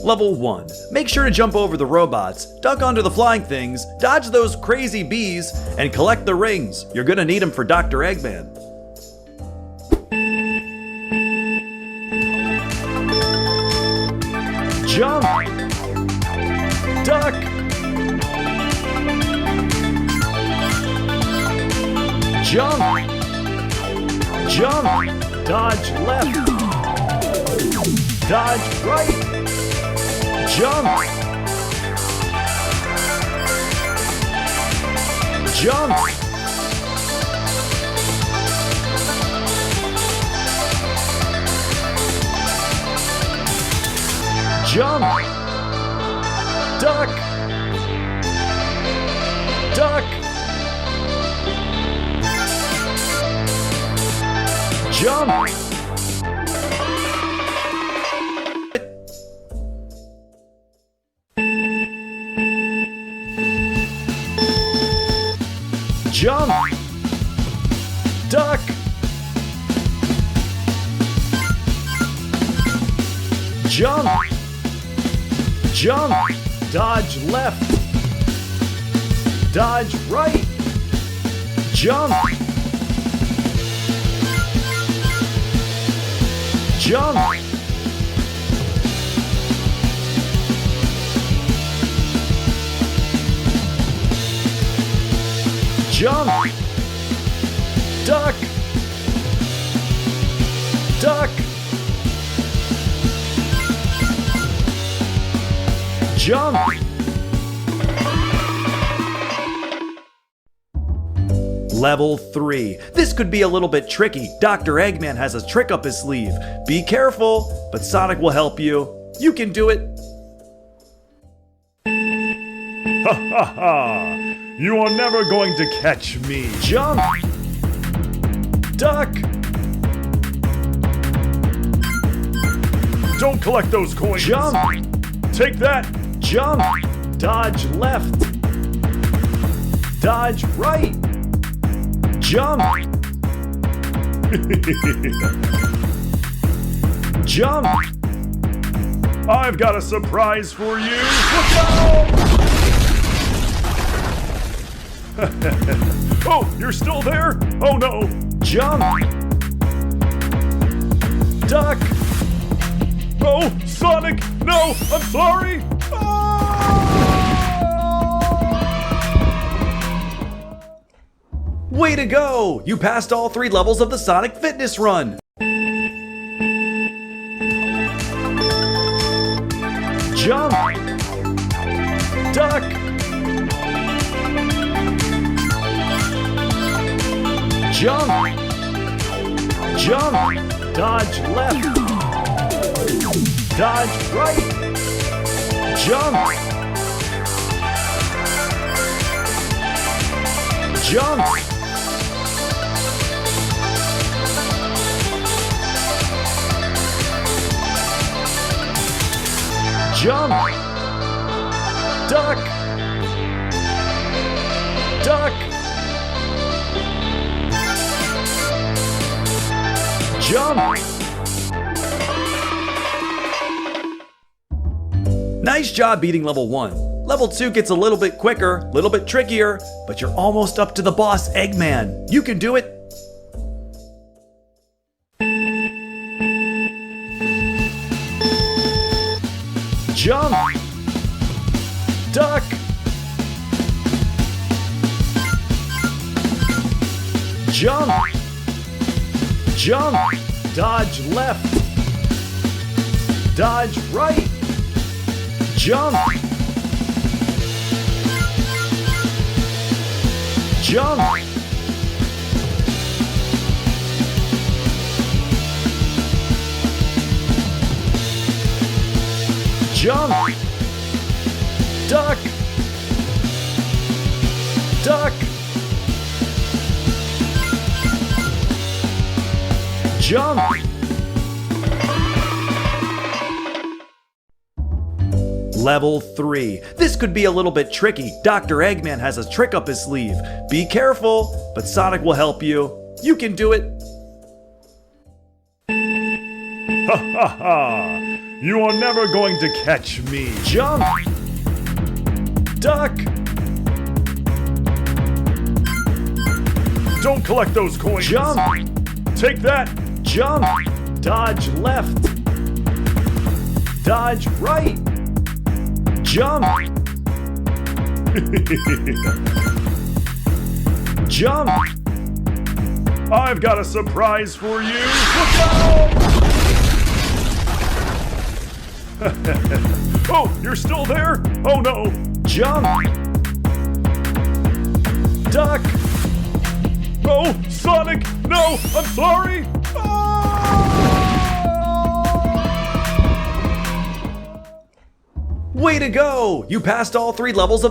Level 1. Make sure to jump over the robots, duck onto the flying things, dodge those crazy bees, and collect the rings. You're gonna need them for Dr. Eggman. Jump! Duck! Jump! Jump! Dodge left! Dodge right! Jump! Jump! Jump! Duck! Duck! Jump! Jump! Duck! Jump! Jump! Dodge left! Dodge right! Jump! Jump! Jump! Duck! Duck! Jump! Level 3. This could be a little bit tricky. Dr. Eggman has a trick up his sleeve. Be careful, but Sonic will help you. You can do it. Ha ha ha! You are never going to catch me! Jump! Duck! Don't collect those coins! Jump! Take that! Jump! Dodge left! Dodge right! Jump! Jump! I've got a surprise for you! Look out! Oh, you're still there? Oh no! Jump! Duck! Oh, Sonic! No! I'm sorry! Way to go! You passed all 3 levels of the Sonic Fitness Run! Jump! Duck! Jump! Jump! Dodge left! Dodge right! Jump! Jump! Jump! Duck! Duck! Jump! Nice job beating level 1. Level 2 gets a little bit quicker, little bit trickier, but you're almost up to the boss, Eggman. You can do it. Jump! Duck! Jump! Jump! Dodge left! Dodge right! Jump! Jump! Jump! Duck! Duck! Jump! Level 3. This could be a little bit tricky. Dr. Eggman has a trick up his sleeve. Be careful, but Sonic will help you. You can do it. Ha ha ha! You are never going to catch me. Jump! Duck! Don't collect those coins. Jump! Take that. Jump! Dodge left! Dodge right! Jump! Jump! I've got a surprise for you. Look out! Oh, you're still there? Oh no. Jump! Duck! No, Sonic! No, I'm sorry! Way to go! You passed all 3 levels of